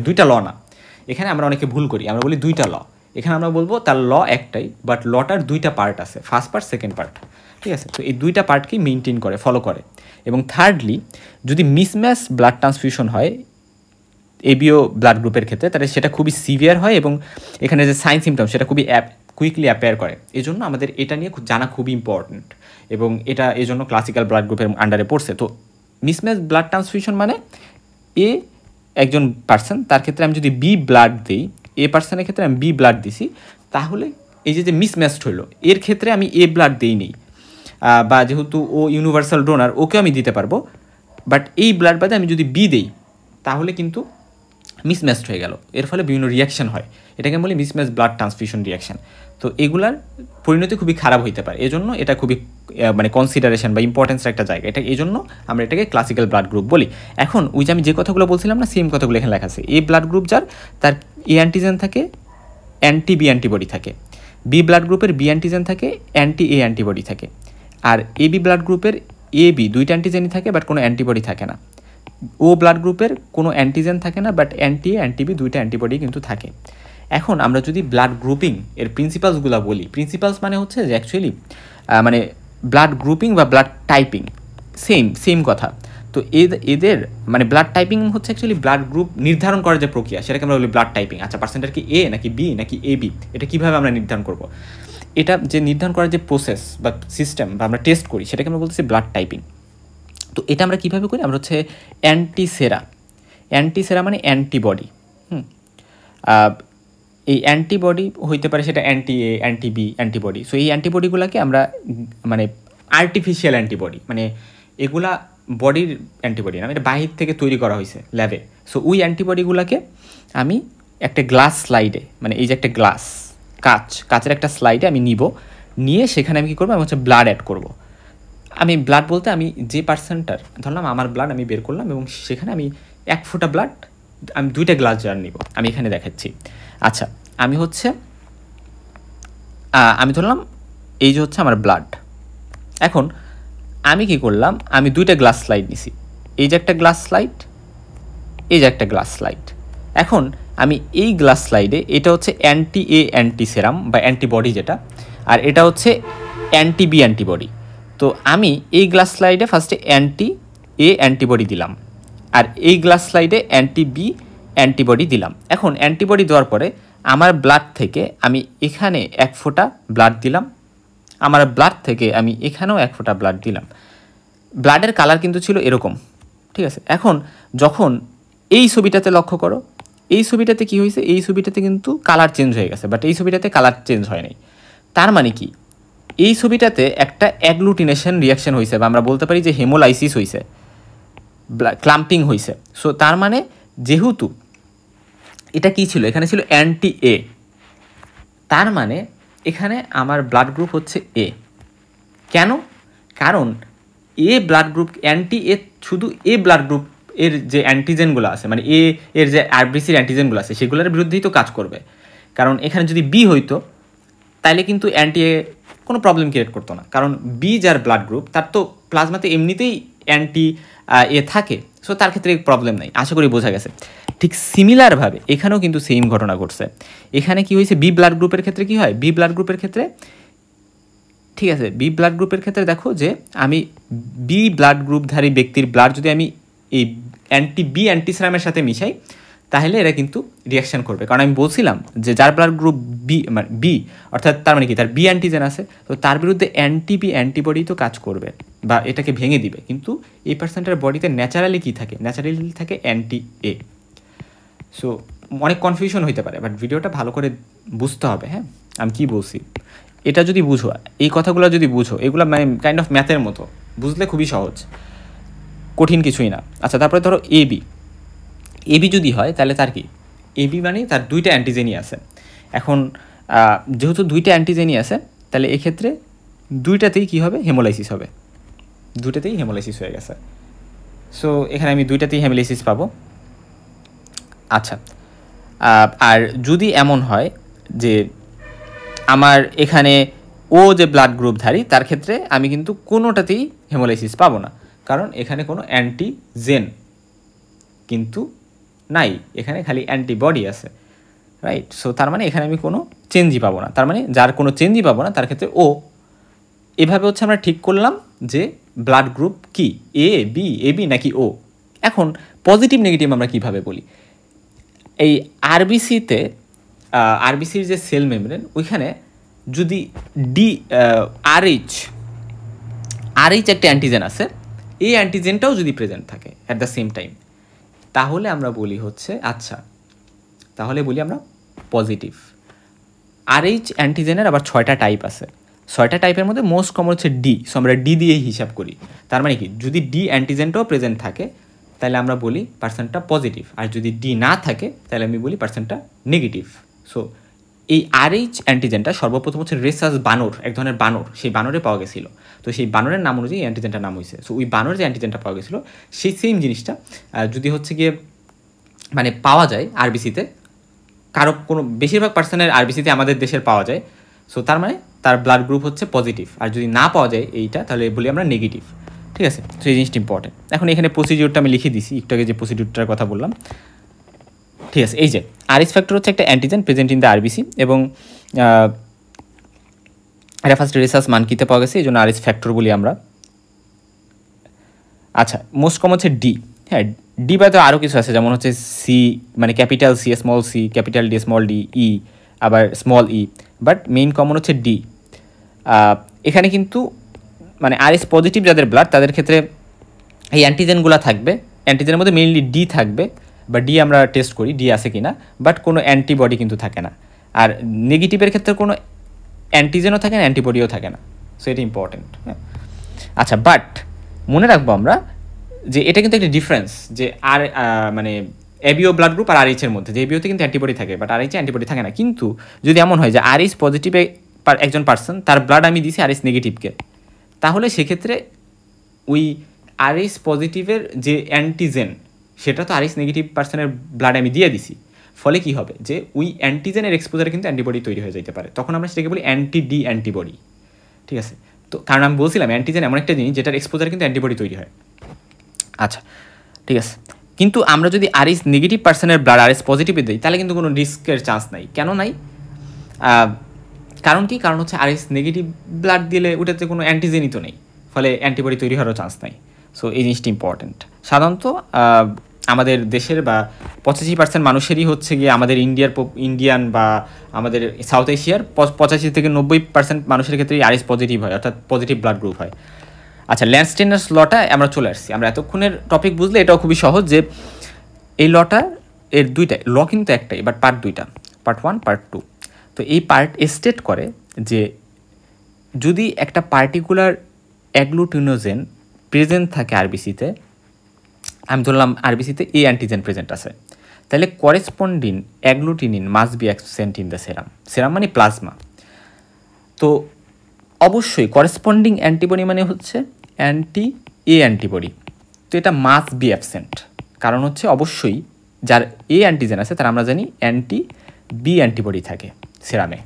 দুইটা ল না, এখানে আমরা অনেকে ভুল করি, আমরা বলি দুইটা ল। এখানে আমরা বলবো তার ল একটাই, বাট লটার দুইটা পার্ট আছে, ফার্স্ট পার্ট, সেকেন্ড পার্ট, ঠিক আছে। তো এই দুইটা পার্টকেই মেনটেন করে, ফলো করে। এবং থার্ডলি, যদি মিসম্যাচ ব্লাড ট্রান্সফিউশন হয় এবিও ব্লাড গ্রুপের ক্ষেত্রে, তাহলে সেটা খুবই সিভিয়ার হয় এবং এখানে যে সাইন সিমটম সেটা খুবই কুইকলি অ্যাপেয়ার করে। এই জন্য আমাদের এটা নিয়ে জানা খুবই ইম্পর্ট্যান্ট, এবং এটা এই জন্য ক্লাসিক্যাল ব্লাড গ্রুপের আন্ডারে পড়ছে। তো মিসম্যাচ ব্লাড ট্রান্সফিউশন মানে এ একজন পার্সন, তার ক্ষেত্রে আমি যদি বি ব্লাড দিই, এ পার্সনের ক্ষেত্রে আমি বি ব্লাড দিছি, তাহলে এই যে মিসম্যাচড হইলো, এর ক্ষেত্রে আমি এ ব্লাড দিই নেই, বা যেহেতু ও ইউনিভার্সাল ডোনার, ওকেও আমি দিতে পারবো, বাট এই ব্লাড বাদে আমি যদি বি দিই তাহলে কিন্তু মিসম্যাচড হয়ে গেল, এর ফলে বিভিন্ন রিয়াকশান হয়, এটাকে বলি মিসম্যাচ ব্লাড ট্রান্সফিউশন রিয়াকশান। তো এগুলার পরিণতি খুবই খারাপ হইতে পারে, এজন্য এটা খুবই মানে কনসিডারেশন বা ইম্পর্টেন্সের একটা জায়গা এটা, এই জন্য আমরা এটাকে ক্লাসিক্যাল ব্লাড গ্রুপ বলি। এখন ওই যে আমি যে কথাগুলো বলছিলাম না, সেম কথাগুলো এখানে লেখা আছে। এ ব্লাড গ্রুপ যার, তার এ অ্যান্টিজেন থাকে, অ্যান্টি বি অ্যান্টিবডি থাকে। বি ব্লাড গ্রুপের বি অ্যান্টিজেন থাকে, অ্যান্টি এ অ্যান্টিবডি থাকে। আর এ বি ব্লাড গ্রুপের এ বি দুইটা অ্যান্টিজেনই থাকে, বাট কোনো অ্যান্টিবডি থাকে না। ও ব্লাড গ্রুপের কোনো অ্যান্টিজেন থাকে না, but anti A anti B দুইটা অ্যান্টিবডি কিন্তু থাকে। এখন আমরা যদি ব্লাড গ্রুপিং এর প্রিন্সিপালসগুলো বলি, প্রিন্সিপালস মানে হচ্ছে যে অ্যাকচুয়ালি মানে ব্লাড গ্রুপিং বা ব্লাড টাইপিং সেম কথা। তো এদের মানে ব্লাড টাইপিং হচ্ছে অ্যাকচুয়ালি ব্লাড গ্রুপ নির্ধারণ করার যে প্রক্রিয়া, সেটাকে আমরা বলি ব্লাড টাইপিং। আচ্ছা, পার্সেন্টার কি এ নাকি বি নাকি এ বি, এটা কীভাবে আমরা নির্ধারণ করব? এটা যে নির্ধারণ করার যে প্রসেস বা সিস্টেম বা আমরা টেস্ট করি, সেটাকে আমরা বলতেছি ব্লাড টাইপিং। তো এটা আমরা কীভাবে করি? আমরা হচ্ছে অ্যান্টিসেরা মানে অ্যান্টিবডি। এই অ্যান্টিবডি হইতে পারে সেটা anti A, anti B antibody. So এই অ্যান্টিবডিগুলোকে আমরা মানে আর্টিফিশিয়াল অ্যান্টিবডি, মানে এগুলা বডির অ্যান্টিবডি না, এটা বাহির থেকে তৈরি করা হয়েছে ল্যাবে। সো ওই অ্যান্টিবডিগুলোকে আমি একটা গ্লাস স্লাইডে, মানে এই যে একটা গ্লাস কাচের একটা স্লাইডে আমি নিয়ে সেখানে আমি কী করবো, আমি হচ্ছে ব্লাড অ্যাড করবো। আমি ব্লাড বলতে আমি যে পার্সনটার, ধরলাম আমার ব্লাড আমি বের করলাম এবং সেখানে আমি 1 ফোঁটা ব্লাড, আমি 2টা গ্লাস জার নিব, আমি এখানে দেখাচ্ছি। আচ্ছা, আমি ধরলাম এই যে হচ্ছে আমার ব্লাড। এখন আমি কি করলাম, আমি 2টা গ্লাস স্লাইড নিছি, এই যে একটা গ্লাস স্লাইড, এই যে একটা গ্লাস স্লাইড। এখন আমি এই গ্লাস স্লাইডে, এটা হচ্ছে অ্যান্টি এ অ্যান্টিসেরাম বা অ্যান্টিবডি যেটা, আর এটা হচ্ছে অ্যান্টি বি অ্যান্টিবডি। তো আমি এই গ্লাস স্লাইডে ফার্স্টে অ্যান্টি এ অ্যান্টিবডি দিলাম, আর এই গ্লাস স্লাইডে অ্যান্টি বি অ্যান্টিবডি দিলাম। এখন অ্যান্টিবডি দেওয়ার পরে আমার ব্লাড থেকে আমি এখানে 1 ফোঁটা ব্লাড দিলাম, আমার ব্লাড থেকে আমি এখানেও 1 ফোঁটা ব্লাড দিলাম। ব্লাডের কালার কিন্তু ছিল এরকম, ঠিক আছে। এখন যখন এই ছবিটাতে লক্ষ্য করো, এই ছবিটাতে কি হয়েছে, এই ছবিটাতে কিন্তু কালার চেঞ্জ হয়ে গেছে, বাট এই ছবিটাতে কালার চেঞ্জ হয় নাই। তার মানে কি, এই ছবিটাতে একটা অ্যাগ্লুটিনেশন রিয়াকশন হয়েছে, বা আমরা বলতে পারি যে হেমোলাইসিস হয়েছে, ক্লাম্পিং হয়েছে। সো তার মানে যেহেতু এটা কি ছিল, এখানে ছিল অ্যান্টি এ, তার মানে এখানে আমার ব্লাড গ্রুপ হচ্ছে এ। কেন? কারণ এ ব্লাড গ্রুপ, অ্যান্টি এ শুধু এ ব্লাড গ্রুপ এর যে অ্যান্টিজেনগুলো আছে, মানে এর যে আরবিসির অ্যান্টিজেনগুলো আছে, সেগুলোর বিরুদ্ধেই তো কাজ করবে। কারণ এখানে যদি বি হইতো, তাইলে কিন্তু অ্যান্টি এ কোনো প্রবলেম ক্রিয়েট করতো না, কারণ বি যার ব্লাড গ্রুপ, তার তো প্লাজমাতে এমনিতেই অ্যান্টি এ থাকে, সো তার ক্ষেত্রে প্রবলেম নাই। আশা করি বোঝা গেছে। ঠিক সিমিলারভাবে এখানেও কিন্তু সেম ঘটনা ঘটছে। এখানে কি হয়েছে, বি ব্লাড গ্রুপের ক্ষেত্রে কি হয়, বি ব্লাড গ্রুপের ক্ষেত্রে, ঠিক আছে, বি ব্লাড গ্রুপের ক্ষেত্রে দেখো যে আমি বি ব্লাড গ্রুপধারী ব্যক্তির ব্লাড যদি আমি এই অ্যান্টি বি অ্যান্টিসেরামের সাথে মিশাই, তাহলে এরা কিন্তু রিয়াকশান করবে। কারণ আমি বলছিলাম যে যার ব্লাড গ্রুপ বি, মানে বি, অর্থাৎ তার মানে কি, তার বি অ্যান্টিজেন আছে, তো তার বিরুদ্ধে অ্যান্টি বি অ্যান্টিবডি তো কাজ করবে বা এটাকে ভেঙে দিবে। কিন্তু এই পার্সেন্টের বডিতে ন্যাচারালি কী থাকে, ন্যাচারালি থাকে অ্যান্টি এ। সো অনেক কনফিউশন হইতে পারে, বাট ভিডিওটা ভালো করে বুঝতে হবে। হ্যাঁ, আমি কী বলছি এটা যদি বুঝো, এই কথাগুলো যদি বুঝো, এগুলো মানে কাইন্ড অফ ম্যাথের মতো, বুঝলে খুবই সহজ, কঠিন কিছুই না। আচ্ছা, তারপরে ধরো এবি যদি হয়, তাহলে তার কি, এবি মানে তার 2টা অ্যান্টিজেনই আছে। এখন যেহেতু 2টা অ্যান্টিজেনই আছে, তাহলে এক্ষেত্রে 2টাতেই কী হবে, হেমোলাইসিস হবে, 2টাতেই হেমোলাইসিস হয়ে গেছে। সো এখানে আমি 2টাতেই হেমোলাইসিস পাবো। আচ্ছা, আর যদি এমন হয় যে আমার এখানে ও যে ব্লাড গ্রুপধারী তার ক্ষেত্রে আমি কিন্তু কোনোটাতেই হেমোলাইসিস পাবো না, কারণ এখানে কোনো অ্যান্টিজেন কিন্তু নাই, এখানে খালি অ্যান্টিবডি আছে, রাইট। সো তার মানে এখানে আমি কোনো চেঞ্জই পাবো না, তার মানে যার কোনো চেঞ্জই পাবো না তার ক্ষেত্রে ও। এভাবে হচ্ছে আমরা ঠিক করলাম যে ব্লাড গ্রুপ কি, এ বি নাকি ও। এখন পজিটিভ নেগেটিভ আমরা কিভাবে বলি, এই আরবিসির যে সেল মেমব্রেন ওইখানে যদি আরএইচ একটা অ্যান্টিজেন আছে, এই অ্যান্টিজেনটাও যদি প্রেজেন্ট থাকে অ্যাট দ্য সেম টাইম, তাহলে আমরা বলি হচ্ছে আচ্ছা, তাহলে বলি আমরা পজিটিভ। আরএইচ অ্যান্টিজেনের আবার 6টা টাইপ আছে, 6টা টাইপের মধ্যে মোস্ট কমন হচ্ছে ডি। সো আমরা ডি দিয়েই হিসাব করি। তার মানে কি, যদি ডি অ্যান্টিজেনটাও প্রেজেন্ট থাকে তাহলে আমরা বলি পার্সেন্টটা পজিটিভ, আর যদি ডি না থাকে তাহলে আমি বলি পার্সেন্টটা নেগেটিভ। সো এই আরএইচ অ্যান্টিজেনটা সর্বপ্রথম হচ্ছে রেসাস বানর, এক ধরনের বানর, সেই বানরে পাওয়া গেছিলো। তো সেই বানরের নাম অনুযায়ী অ্যান্টিজেনটার নাম হয়েছে। সো ওই বানর যে অ্যান্টিজেনটা পাওয়া গেছিলো সেই সেম জিনিসটা যদি হচ্ছে গিয়ে মানে পাওয়া যায় আরবিসিতে, কারো কোনো বেশিরভাগ পার্সনের আরবিসিতে আমাদের দেশের পাওয়া যায়, সো তার মানে তার ব্লাড গ্রুপ হচ্ছে পজিটিভ। আর যদি না পাওয়া যায় এইটা, তাহলে বলি আমরা নেগেটিভ, ঠিক আছে। তো এই জিনিসটা ইম্পর্টেন্ট। এখন এখানে প্রসিডিউরটা আমি লিখে দিছি, একটু আগে যে প্রসিডিউরটার কথা বললাম, ঠিক আছে। এই যে আরএইচ ফ্যাক্টর হচ্ছে একটা antigen present in the RBC, এবং এটা ফার্স্ট রেসাস মানকিতে পাওয়া গেছে, এই জন্য আরএইচ ফ্যাক্টর বলি আমরা। আচ্ছা, মোস্ট কমন হচ্ছে ডি। হ্যাঁ, ডি বাদে আরও কিছু আছে, যেমন হচ্ছে সি, মানে capital C, small C, capital D, small D, E, আবার small E, but main common হচ্ছে ডি। এখানে কিন্তু মানে আরএস পজিটিভ যাদের ব্লাড তাদের ক্ষেত্রে এই অ্যান্টিজেনগুলো থাকবে, অ্যান্টিজেনের মধ্যে মেইনলি ডি থাকবে, বা ডি আমরা টেস্ট করি ডি আছে কি না, বাট কোনো অ্যান্টিবডি কিন্তু থাকে না। আর নেগেটিভের ক্ষেত্রে কোনো অ্যান্টিজেনও থাকে না, অ্যান্টিবডিও থাকে না। সো এটা ইম্পর্টেন্ট, হ্যাঁ। আচ্ছা, বাট মনে রাখবো আমরা যে এটা কিন্তু একটা ডিফারেন্স, যে আর মানে এবিও ব্লাড গ্রুপ আর আরএইচের মধ্যে, যে এবিওতে কিন্তু অ্যান্টিবডি থাকে, বাট আরএইচে অ্যান্টিবডি থাকে না। কিন্তু যদি এমন হয় যে আরএইচ পজিটিভে একজন পার্সন, তার ব্লাড আমি দিছি আরএইচ নেগেটিভকে, তাহলে সেক্ষেত্রে ওই আরএইচ পজিটিভের যে অ্যান্টিজেন, সেটা তো আরএইচ নেগেটিভ পার্সনের ব্লাড আমি দিয়ে দিছি, ফলে কি হবে যে ওই অ্যান্টিজেনের এক্সপোজারে কিন্তু অ্যান্টিবডি তৈরি হয়ে যেতে পারে, তখন আমরা সেটাকে বলি অ্যান্টি ডি অ্যান্টিবডি, ঠিক আছে। তো কারণ আমি বলছিলাম অ্যান্টিজেন এমন একটা জিনিস যেটার এক্সপোজারে কিন্তু অ্যান্টিবডি তৈরি হয়। আচ্ছা, ঠিক আছে। কিন্তু আমরা যদি আরএইচ নেগেটিভ পার্সনের ব্লাড আরএইচ পজিটিভে দিই, তাহলে কিন্তু কোনো রিস্কের চান্স নাই। কেন নাই? কারণ কি? কারণ হচ্ছে আরএইচ নেগেটিভ ব্লাড দিলে ওটাতে কোনো অ্যান্টিজেনই তো নেই, ফলে অ্যান্টিবডি তৈরি হওয়ারও চান্স নাই। সো এই জিনিসটি ইম্পর্টেন্ট। সাধারণত আমাদের দেশের বা 85% মানুষেরই হচ্ছে গিয়ে আমাদের ইন্ডিয়ান বা আমাদের সাউথ এশিয়ার 85 থেকে 90% মানুষের ক্ষেত্রেই আরএইচ পজিটিভ হয়, অর্থাৎ পজিটিভ ব্লাড গ্রুপ হয়। আচ্ছা, ল্যান্ডস্টেইনার্স লটা আমরা চলে আসছি। আমরা এতক্ষণের টপিক বুঝলে এটাও খুবই সহজ, যে এই লটা এর দুইটা ল কিন্তু একটাই, বাট পার্ট দুইটা, পার্ট 1 পার্ট 2। তো এই পার্ট স্টেট করে যে যদি একটা পার্টিকুলার অ্যাগ্লুটিনোজেন প্রেজেন্ট থাকে আরবিসিতে, আমি ধরলাম আরবিসিতে এ অ্যান্টিজেন প্রেজেন্ট আছে, তাহলে corresponding agglutinin must be absent in the serum. Serum মানে প্লাজমা। তো অবশ্যই করেসপন্ডিং অ্যান্টিবডি মানে হচ্ছে অ্যান্টি এ অ্যান্টিবডি, তো এটা মাস্ট বি অ্যাবসেন্ট। কারণ হচ্ছে অবশ্যই যার এ অ্যান্টিজেন আছে তার আমরা জানি অ্যান্টি বি অ্যান্টিবডি থাকে সেরামে।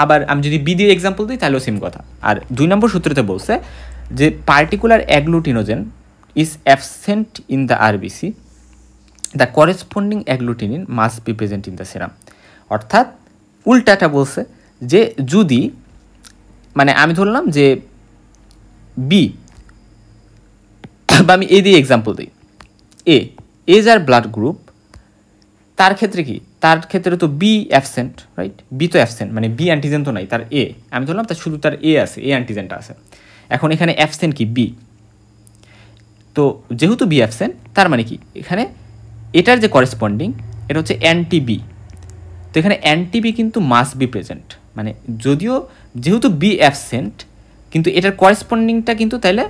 আবার আমি যদি বি দিয়ে এক্সাম্পল দিই তাহলেও সেম কথা। আর 2 নম্বর সূত্রতে বলছে যে particular agglutinogen is absent in the RBC, the corresponding agglutinin must be present in the serum. অর্থাৎ উল্টাটা বলছে যে যদি মানে আমি ধরলাম যে বি, বা আমি এ দিয়ে এক্সাম্পল দিই, এ যার ব্লাড গ্রুপ, তার ক্ষেত্রে কি, তার ক্ষেত্রে তো বি অ্যাবসেন্ট, রাইট? বি তো অ্যাবসেন্ট, মানে বি অ্যান্টিজেন তো নাই, তার এ আমি ধরলাম, তার শুধু তার এ আছে, এ অ্যান্টিজেনটা আছে। এখন এখানে অ্যাবসেন্ট কি, বি। তো যেহেতু বি অ্যাবসেন্ট, তার মানে কি এখানে এটার যে করেসপন্ডিং এটা হচ্ছে অ্যান্টি বি, তো এখানে অ্যান্টি বি কিন্তু মাস্ট বি প্রেজেন্ট। মানে যদিও যেহেতু বি অ্যাবসেন্ট, কিন্তু এটার করেসপন্ডিংটা কিন্তু তাইলে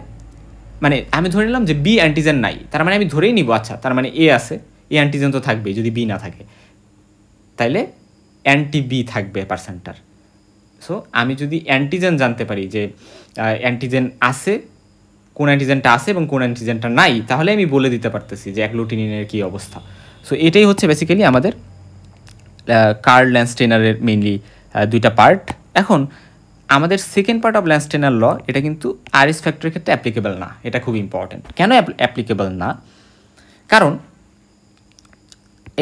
মানে আমি ধরে নিলাম যে বি অ্যান্টিজেন নাই, তার মানে আমি ধরেই নিব আচ্ছা তার মানে এ আছে, এ অ্যান্টিজেন তো থাকবেই যদি বি না থাকে, তাইলে অ্যান্টি বি থাকবে পার্সেন্টার। সো আমি যদি অ্যান্টিজেন জানতে পারি যে অ্যান্টিজেন আছে, কোন অ্যান্টিজেনটা আছে এবং কোন অ্যান্টিজেনটা নাই, তাহলে আমি বলে দিতে পারতেছি যে অ্যাগ্লুটিনিনের কী অবস্থা। সো এটাই হচ্ছে বেসিক্যালি আমাদের কার্ল ল্যান্ডস্টেইনারের মেইনলি দুইটা পার্ট, এখন আমাদের সেকেন্ড পার্ট অফ ল্যান্সটেনার ল এটা কিন্তু আরএস ফ্যাক্টরের ক্ষেত্রে অ্যাপ্লিকেবল না। এটা খুব ইম্পর্টেন্ট। কেন অ্যাপ্লিকেবল না? কারণ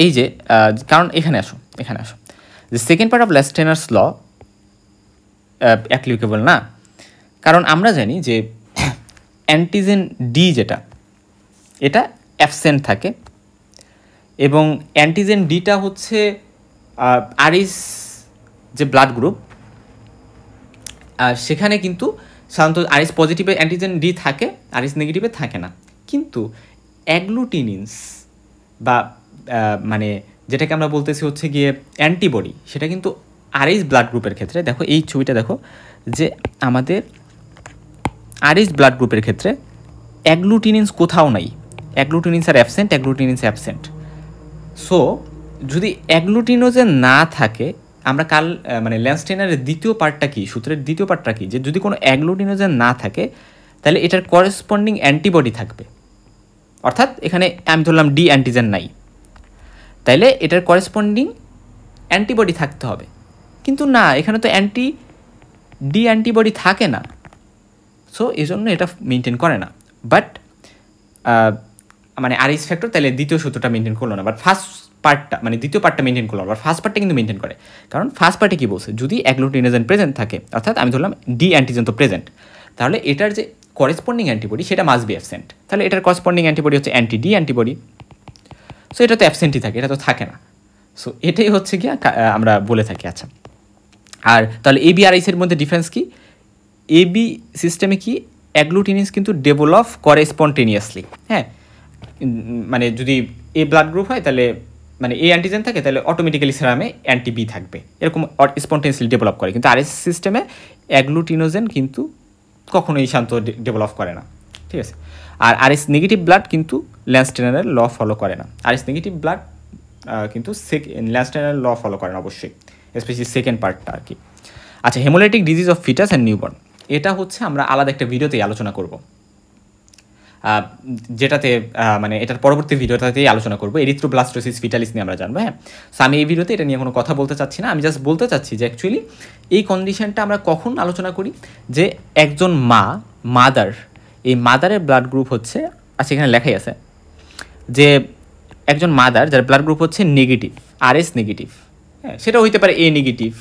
এই যে কারণ এখানে আসো যে second part of Landsteiner's law applicable না, কারণ আমরা জানি যে অ্যান্টিজেন ডি যেটা এটা অ্যাবসেন্ট থাকে এবং অ্যান্টিজেন ডিটা হচ্ছে আরএস যে ব্লাড গ্রুপ সেখানে কিন্তু সাধারণত আরএস পজিটিভে অ্যান্টিজেন ডি থাকে, আরএস নেগেটিভে থাকে না। কিন্তু অ্যাগ্লুটিনিনস বা মানে যেটাকে আমরা বলতেছি হচ্ছে গিয়ে অ্যান্টিবডি, সেটা কিন্তু আরএস ব্লাড গ্রুপের ক্ষেত্রে দেখো, এই ছবিটা দেখো যে আমাদের আরএস ব্লাড গ্রুপের ক্ষেত্রে অ্যাগ্লুটিনিনস কোথাও নাই, অ্যাগ্লুটিনিনস আর অ্যাবসেন্ট। সো যদি অ্যাগ্লুটিনোজেন না থাকে, আমরা মানে ল্যান্সটেনারের দ্বিতীয় পার্টটা কি, সূত্রের দ্বিতীয় পার্টটা কি, যে যদি কোনো অ্যাগ্লুটিনোজেন না থাকে তাহলে এটার করেসপন্ডিং অ্যান্টিবডি থাকবে। অর্থাৎ এখানে আমি ধরলাম ডি অ্যান্টিজেন নাই, তাইলে এটার করেসপন্ডিং অ্যান্টিবডি থাকতে হবে। কিন্তু না, এখানে তো ডি অ্যান্টিবডি থাকে না, সো এই জন্য এটা মেনটেন করে না। বাট মানে আরএস ফ্যাক্টর তাহলে দ্বিতীয় সূত্রটা মেনটেন করলো না, বাট ফার্স্ট পার্টটা মানে দ্বিতীয় পার্টটা মেনটেন করলো, বাট ফার্স্ট পার্টটা কিন্তু মেনটেন করে। কারণ ফার্স্ট পার্টে কী বলছে, যদি অ্যাগ্লুটিনোজেন প্রেজেন্ট থাকে, অর্থাৎ আমি ধরলাম ডি অ্যান্টিজেন তো প্রেজেন্ট, তাহলে এটার যে করেসপন্ডিং অ্যান্টিবডি সেটা মাস্ট বি অ্যাবসেন্ট। তাহলে এটার করেসপন্ডিং অ্যান্টিবডি হচ্ছে অ্যান্টি ডি অ্যান্টিবডি, সো এটা তো অ্যাবসেন্টই থাকে, এটা তো থাকে না। সো এটাই হচ্ছে গিয়ে আমরা বলে থাকি। আচ্ছা, আর তাহলে এবি আর আইসের মধ্যে ডিফারেন্স কি? এবি সিস্টেমে কি অ্যাগ্লুটিনিনস কিন্তু ডেভেলপ করে স্পন্টেনিয়াসলি, হ্যাঁ, মানে যদি এ ব্লাড গ্রুপ হয় তাহলে মানে এ অ্যান্টিজেন থাকে তাহলে অটোমেটিক্যালি সেরামে অ্যান্টি বি থাকবে, এরকম স্পন্টেনিয়াসলি ডেভেলপ করে। কিন্তু আরএস সিস্টেমে অ্যাগ্লুটিনোজেন কিন্তু কখনোই শান্ত ডেভেলপ করে না, ঠিক আছে। আর আরএস নেগেটিভ ব্লাড কিন্তু ল্যান্সটেনারের ল ফলো করে না, আরএস নেগেটিভ ব্লাড কিন্তু ল্যান্সটেনারের ল ফলো করে না অবশ্যই, স্পেশালি সেকেন্ড পার্টটা আর কি। আচ্ছা, haemolytic disease of fetus and newborn, এটা হচ্ছে আমরা আলাদা একটা ভিডিওতেই আলোচনা করব, যেটাতে মানে এটার পরবর্তী ভিডিওটাতেই আলোচনা করবো এরিথ্রোব্লাস্টোসিস ফিটালিস নিয়ে আমরা জানবো, হ্যাঁ। সো আমি এই ভিডিওতে এটা নিয়ে কোনো কথা বলতে চাচ্ছি না, আমি জাস্ট বলতে চাচ্ছি যে অ্যাকচুয়ালি এই কন্ডিশনটা আমরা কখন আলোচনা করি, যে একজন মাদার, এই মাদারের ব্লাড গ্রুপ হচ্ছে, আচ্ছা এখানে লেখাই আছে যে একজন মাদার যার ব্লাড গ্রুপ হচ্ছে নেগেটিভ, আরএস নেগেটিভ, হ্যাঁ, সেটা হইতে পারে এ নেগেটিভ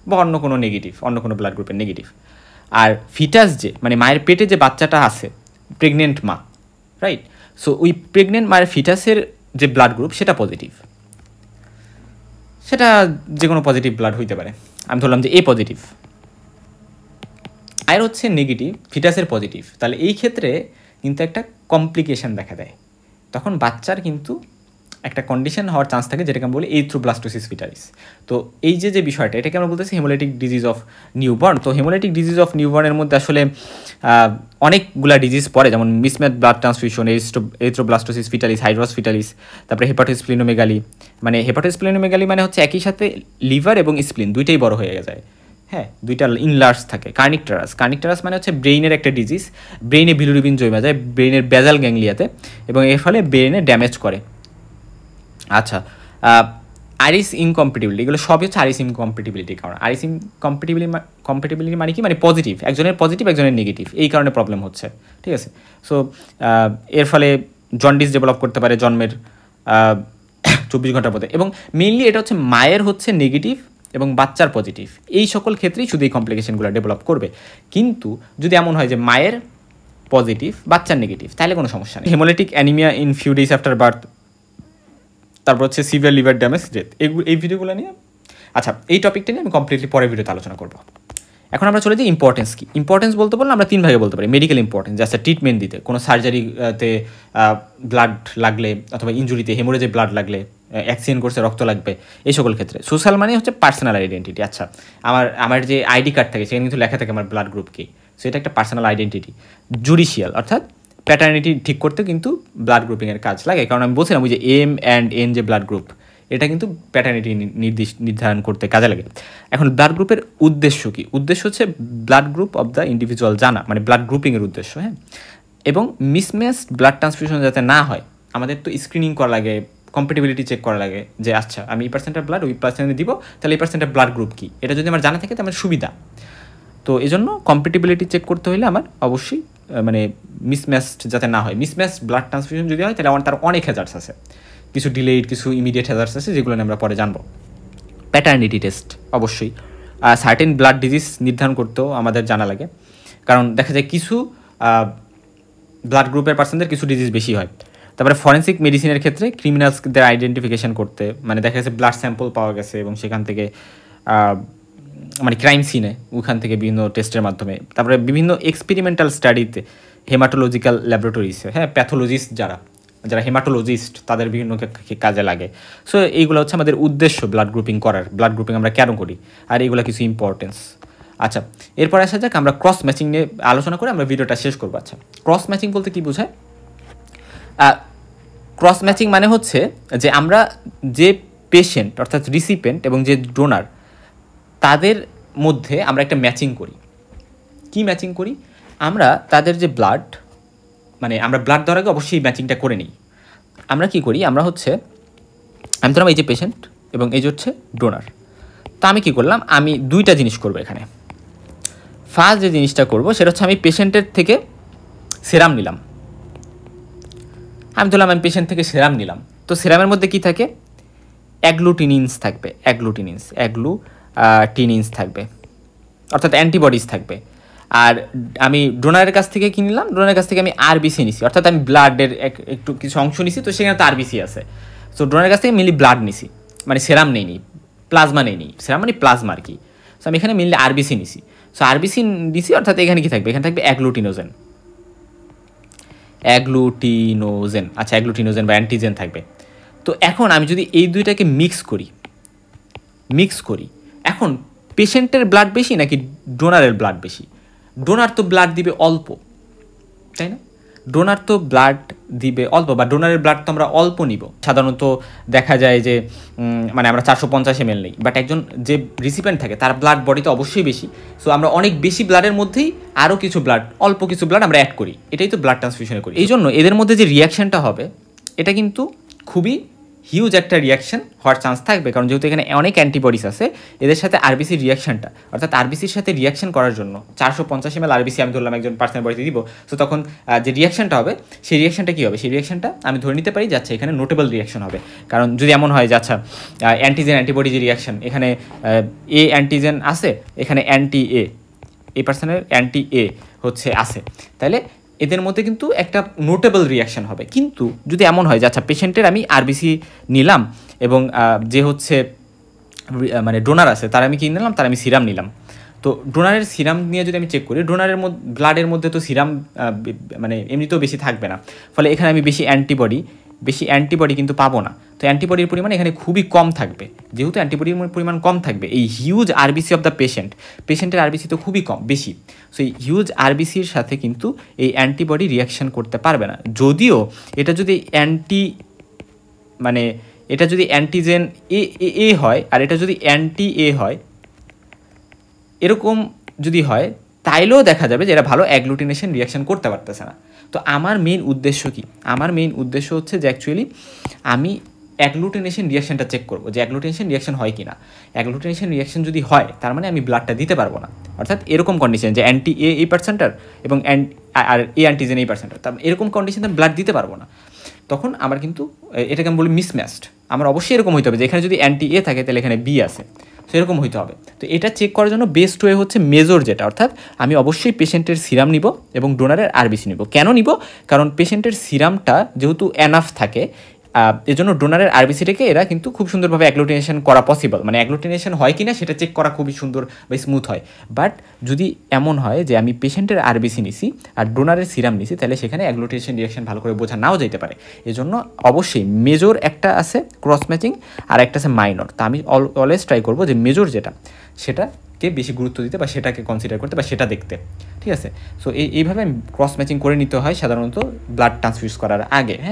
বা অন্য কোনো নেগেটিভ, অন্য কোনো ব্লাড গ্রুপের নেগেটিভ। আর ফিটাস যে মানে মায়ের পেটে যে বাচ্চাটা আছে, প্রেগনেন্ট মা, রাইট, সো ওই প্রেগনেন্ট মায়ের ফিটাসের যে ব্লাড গ্রুপ সেটা পজিটিভ, সেটা যে কোনো পজিটিভ ব্লাড হইতে পারে, আমি ধরলাম যে এ পজিটিভ, আর হচ্ছে নেগেটিভ, ফিটাসের পজিটিভ, তাহলে এই ক্ষেত্রে কিন্তু একটা কমপ্লিকেশন দেখা দেয়, তখন বাচ্চার কিন্তু একটা কন্ডিশন হওয়ার চান্স থাকে, যেটাকে আমি বলি এরিথ্রোব্লাস্টোসিস ফিটালিস। তো এই যে বিষয়টা, এটাকে আমরা বলতেছি হেমোলাইটিক ডিজিজ অফ নিউবর্ন। তো হেমোলাইটিক ডিজিজ অফ নিউবর্নের মধ্যে আসলে অনেকগুলা ডিজিজ পড়ে, যেমন mismatch blood transfusion, erythroblastosis fetalis, hydrops fetalis, তারপরে হেপাটোস্প্লিনোমেগালি। মানে হেপাটোস্প্লিনোমেগালি মানে হচ্ছে একই সাথে লিভার এবং স্প্লিন দুইটাই বড় হয়ে যায়, হ্যাঁ, দুইটা ইনলার্জ থাকে। কার্নিকটারাস মানে হচ্ছে ব্রেইনের একটা ডিজিজ, ব্রেইনে বিলিরুবিন জমে যায় ব্রেইনের বেজাল গ্যাংলিয়াতে, এবং এর ফলে ব্রেইনে ড্যামেজ করে। আচ্ছা, আইরিস ইনকম্পিটিবিলিটি, এগুলো সবই হচ্ছে আইরিস ইনকম্পিটিবিলিটির কারণ। আইরিস কম্পিটিবিলিটি মানে কি, মানে পজিটিভ, একজনের পজিটিভ একজনের নেগেটিভ, এই কারণে প্রবলেম হচ্ছে, ঠিক আছে। সো এর ফলে জন্ডিস ডেভেলপ করতে পারে জন্মের 24 ঘন্টার মধ্যে, এবং মেইনলি এটা হচ্ছে মায়ের হচ্ছে নেগেটিভ এবং বাচ্চার পজিটিভ, এই সকল ক্ষেত্রেই শুধু এই কমপ্লিকেশনগুলো ডেভেলপ করবে। কিন্তু যদি এমন হয় যে মায়ের পজিটিভ বাচ্চার নেগেটিভ, তাহলে কোনো সমস্যা নেই। Haemolytic anaemia in few days after birth, তারপর হচ্ছে সিভিয়ার লিভার ড্যামেজ, ডেথ, এই ভিডিওগুলো নিয়ে, আচ্ছা এই টপিকটা নিয়ে আমি কমপ্লিটলি পরের ভিডিওতে আলোচনা করবো। এখন আমরা চলে যাই ইম্পর্টেন্স কি। ইম্পর্টেন্স বলতে বললে আমরা 3 ভাগে বলতে পারি। মেডিকেল ইম্পর্টেন্স, জাস্ট ট্রিটমেন্ট দিতে, কোনো সার্জারিতে ব্লাড লাগলে অথবা ইঞ্জুরিতে হেমোরেজে ব্লাড লাগলে, অ্যাক্সিডেন্ট করছে রক্ত লাগবে, এই সকল ক্ষেত্রে। সোশ্যাল মানে হচ্ছে পার্সোনাল আইডেন্টিটি। আচ্ছা, আমার যে আইডি কার্ড থাকে সেখানে কিন্তু লেখা থাকে আমার ব্লাড গ্রুপ কি, সো এটা একটা পার্সোনাল আইডেন্টিটি। জুডিশিয়াল অর্থাৎ প্যাটার্নিটি ঠিক করতে কিন্তু ব্লাড গ্রুপিংয়ের কাজ লাগে, কারণ আমি বলছিলাম ওই যে এম অ্যান্ড এন যে ব্লাড গ্রুপ, এটা কিন্তু প্যাটার্নিটি নির্ধারণ করতে কাজে লাগে। এখন ব্লাড গ্রুপের উদ্দেশ্য কি? উদ্দেশ্য হচ্ছে blood group of the individual জানা, মানে ব্লাড গ্রুপিংয়ের উদ্দেশ্য, হ্যাঁ। এবং মিসম্যাচ ব্লাড ট্রান্সফিউশন যাতে না হয়, আমাদের তো স্ক্রিনিং করা লাগে কম্পেটিবিলিটি চেক করা লাগে যে আচ্ছা আমি এই পার্সেন্টের ব্লাড ওই পার্সেন্টে দিব, তাহলে এই পার্সেন্টের ব্লাড গ্রুপ কী, এটা যদি আমার জানা থাকে তো আমার সুবিধা। তো এই জন্য কম্পেটিবিলিটি চেক করতে হলে আমার অবশ্যই মানে মিসম্যাচ যাতে না হয়। মিসম্যাচ ব্লাড ট্রান্সফিউশন যদি হয় তাহলে আমার তার অনেক হ্যাজার্ডস আছে, কিছু ডিলেড কিছু ইমিডিয়েট হ্যাজার্ডস আছে যেগুলো আমরা পরে জানবো। প্যাটার্নিটি টেস্ট অবশ্যই সার্টেন ব্লাড ডিজিজ নির্ধারণ করতেও আমাদের জানা লাগে, কারণ দেখা যায় কিছু ব্লাড গ্রুপের পার্সনদের কিছু ডিজিজ বেশি হয়। তারপরে ফরেন্সিক মেডিসিনের ক্ষেত্রে ক্রিমিনালসদের আইডেন্টিফিকেশন করতে, মানে দেখা গেছে ব্লাড স্যাম্পল পাওয়া গেছে এবং সেখান থেকে মানে ক্রাইম সিনে ওখান থেকে বিভিন্ন টেস্টের মাধ্যমে, তারপরে বিভিন্ন এক্সপেরিমেন্টাল স্টাডিতে হেমাটোলজিক্যাল ল্যাবরেটরিসে, হ্যাঁ প্যাথোলজিস্ট যারা হেমাটোলজিস্ট তাদের বিভিন্ন কাজে লাগে। সো এইগুলো হচ্ছে আমাদের উদ্দেশ্য ব্লাড গ্রুপিং করার, ব্লাড গ্রুপিং আমরা কেন করি, আর এইগুলো কিছু ইম্পর্টেন্স। আচ্ছা, এরপর আসা যাক আমরা ক্রস ম্যাচিং নিয়ে আলোচনা করে আমরা ভিডিওটা শেষ করবো। আচ্ছা, ক্রস ম্যাচিং বলতে কী বোঝায়? ক্রস ম্যাচিং মানে হচ্ছে যে আমরা যে পেশেন্ট অর্থাৎ রিসিপেন্ট এবং যে ডোনার তাদের মধ্যে আমরা একটা ম্যাচিং করি। কি ম্যাচিং করি? আমরা তাদের যে ব্লাড, মানে আমরা ব্লাড দেওয়ার আগে অবশ্যই ম্যাচিংটা করে নিই। আমরা কি করি? আমরা হচ্ছে আমি ধরলাম এই যে পেশেন্ট এবং এই যে হচ্ছে ডোনার, তা আমি কী করলাম, আমি দুইটা জিনিস করবো এখানে। ফার্স্ট যে জিনিসটা করবো সেটা হচ্ছে আমি পেশেন্টের থেকে সেরাম নিলাম। আমি ধরলাম আমি পেশেন্ট থেকে সেরাম নিলাম, তো সেরামের মধ্যে কি থাকে? অ্যাগ্লুটিনিনস থাকবে, অ্যাগ্লুটিনিনস থাকবে, অর্থাৎ অ্যান্টিবডিজ থাকবে। আর আমি ডোনারের কাছ থেকে কি নিলাম? ডোনারের কাছ থেকে আমি আরবিসি নিছি, অর্থাৎ আমি ব্লাডের একটু কিছু অংশ নিছি, তো সেখানে তো আরবিসি আছে। সো ডোনারের কাছ থেকে মেনলি ব্লাড নিছি, মানে সেরাম নেইনি, প্লাজমা নেইনি, সেরাম মানে প্লাজমা আর কি। সো আমি এখানে মেনলি আরবিসি নিছি। সো আরবিসি নিছি অর্থাৎ এখানে কি থাকবে? এখানে থাকবে অ্যাগ্লুটিনোজেন। আচ্ছা, অ্যাগ্লুটিনোজেন বা অ্যান্টিজেন থাকবে। তো এখন আমি যদি এই দুইটাকে মিক্স করি, এখন পেশেন্টের ব্লাড বেশি নাকি ডোনারের ব্লাড বেশি? ডোনার তো ব্লাড দিবে অল্প, তাই না? ডোনার তো ব্লাড দিবে অল্প, বা ডোনারের ব্লাড তো আমরা অল্প নিব। সাধারণত দেখা যায় যে মানে আমরা 450 ml নেই, বাট একজন যে রিসিপেন্ট থাকে তার ব্লাড বডিতে অবশ্যই বেশি। সো আমরা অনেক বেশি ব্লাডের মধ্যেই আরও কিছু ব্লাড, অল্প কিছু ব্লাড আমরা অ্যাড করি। এটাই তো ব্লাড ট্রান্সফিউশনে করি। এই জন্য এদের মধ্যে যে রিয়াকশানটা হবে এটা কিন্তু খুবই হিউজ একটা রিয়াকশান হওয়ার চান্স থাকবে, কারণ যেহেতু এখানে অনেক অ্যান্টিবডিস আছে, এদের সাথে আরবিসির রিয়াকশানটা, অর্থাৎ আরবিসির সাথে রিয়াকশান করার জন্য 450 ml আরবিসি আমি ধরলাম একজন পার্সনের বডিতে দিব। সো তখন যে রিয়াকশানটা হবে সেই রিয়াকশানটা কী হবে? সেই রিয়াকশানটা আমি ধরে নিতে পারি যে আচ্ছা এখানে নোটেবল রিয়াকশান হবে। কারণ যদি এমন হয় যে আচ্ছা অ্যান্টিজেন অ্যান্টিবডি যে রিয়াকশান, এখানে এ অ্যান্টিজেন আছে, এখানে এই পার্সনের অ্যান্টি এ হচ্ছে আছে, তাহলে এদের মধ্যে কিন্তু একটা নোটেবল রিয়াকশান হবে। কিন্তু যদি এমন হয় যে আচ্ছা পেশেন্টের আমি আরবিসি নিলাম এবং যে হচ্ছে মানে ডোনার আছে তার আমি কি নিলাম, তার আমি সিরাম নিলাম, তো ডোনারের সিরাম নিয়ে যদি আমি চেক করি, ডোনারের ব্লাডের মধ্যে তো সিরাম মানে এমনিতেও বেশি থাকবে না, ফলে এখানে আমি বেশি অ্যান্টিবডি কিন্তু পাবো না। তো অ্যান্টিবডির পরিমাণ এখানে খুবই কম থাকবে। যেহেতু অ্যান্টিবডির পরিমাণ কম থাকবে, এই হিউজ আরবিসি অফ দ্য পেশেন্টের আরবিসি তো খুবই কম, বেশি। সো এই হিউজ আরবিসির সাথে কিন্তু এই অ্যান্টিবডি রিয়াকশান করতে পারবে না। যদিও এটা যদি এটা যদি অ্যান্টিজেন এ হয় আর এটা যদি অ্যান্টি এ হয়, এরকম যদি হয় তাইলেও দেখা যাবে যে এরা ভালো অ্যাগ্লুটিনেশন রিয়াকশান করতে পারতেছে না। তো আমার মেইন উদ্দেশ্য কি? আমার মেইন উদ্দেশ্য হচ্ছে যে অ্যাকচুয়ালি আমি অ্যাগ্লুটিনেশন রিয়াকশানটা চেক করবো যে অ্যাগ্লুটিনেশন রিয়াকশান হয় কি না। অ্যাগ্লুটিনেশন রিয়াকশান যদি হয় তার মানে আমি ব্লাডটা দিতে পারবো না, অর্থাৎ এরকম কন্ডিশন যে অ্যান্টি এই পার্সেন্টার এবং আর এ অ্যান্টিজেন এই পার্সেন্টার, তার এরকম কন্ডিশনে আমি ব্লাড দিতে পারবো না। তখন আমার কিন্তু এটাকে আমি বলি মিসম্যাচড। আমার অবশ্যই এরকম হইতে হবে যে এখানে যদি অ্যান্টি এ থাকে তাহলে এখানে বি আছে, তো এরকম হইতে হবে। তো এটা চেক করার জন্য বেস্ট ওয়ে হচ্ছে মেজর যেটা, অর্থাৎ আমি অবশ্যই পেশেন্টের সিরাম নিব এবং ডোনারের আরবিসি নিব। কেন নিব? কারণ পেশেন্টের সিরামটা যেহেতু এনাফ থাকে, এজন্য ডোনারের আরবিসিটাকে এরা কিন্তু খুব সুন্দরভাবে অ্যাগ্লুটিনেশন করা পসিবল, মানে অ্যাগ্লুটিনেশন হয় কি না সেটা চেক করা খুবই সুন্দর বা স্মুথ হয়। বাট যদি এমন হয় যে আমি পেশেন্টের আরবিসি নিছি আর ডোনারের সিরাম নিছি, তাহলে সেখানে অ্যাগ্লুটিনেশন রিয়াকশন ভালো করে বোঝা নাও যেতে পারে। এজন্য অবশ্যই মেজর একটা আছে ক্রস ম্যাচিং আর একটা আছে মাইনর। তা আমি অলওয়েজ ট্রাই করবো যে মেজর যেটা সেটাকে বেশি গুরুত্ব দিতে বা সেটাকে কনসিডার করতে বা সেটা দেখতে, ঠিক আছে? সো এইভাবে ক্রস ম্যাচিং করে নিতে হয় সাধারণত ব্লাড ট্রান্সফিউজ করার আগে। হ্যাঁ।